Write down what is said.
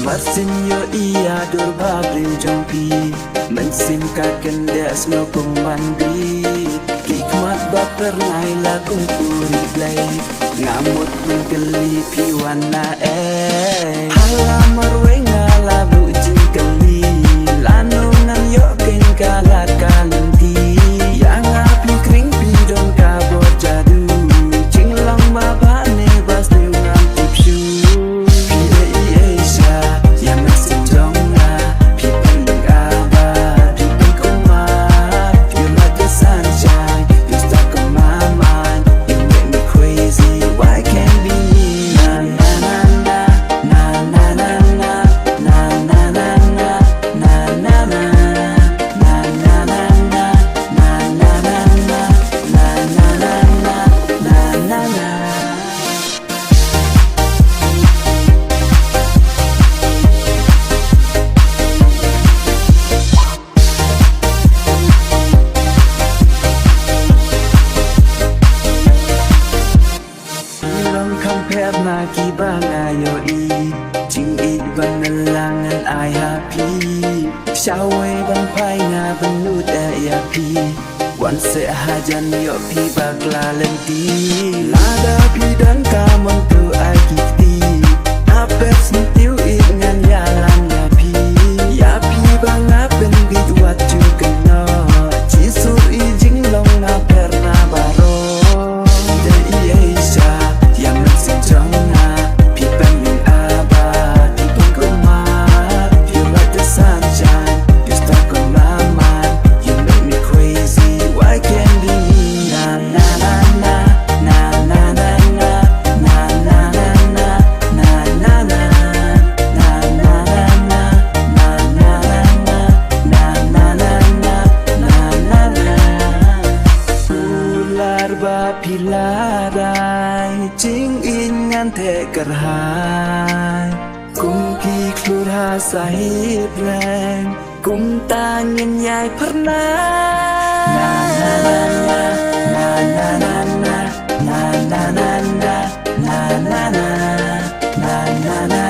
Marsin yo iya dur babrin jompi Mensim kaken des no kumandi Hikmat baper nai lagu puri play Ngamut menggeli piwana Halamar wenga labu jingkeli Lanungan yo kengkalat kalinti Yang api kring pidon kabor jadu Cinglang mabane bas dengan tipsu Perna kibang ayo i Jing ik bang nalangan ay happy Shawe bang pai nga benut ay api Wan se hajan yo pi bagla lenti Lada pi dan kamon tu ay kikti Apes nitiu ik ngan yalan yapi Yapi bang apen bit wat ju kena Jisur i jing long na perna baro Ida i Aisha yang masih jona Pipan yang abad Pipan kumar Feel like the sunshine You stuck on my mind You make me crazy Why can't be me Na na na na Na na na na Na na na na Na na na Na na na na Na na na na Na na na na Na na na Ular bapilarai Jing ingan te kerhai Kum ki klur ha sahib reng Kum tangan yai pernah Na na na na Na na na na Na na na na Na na na Na na na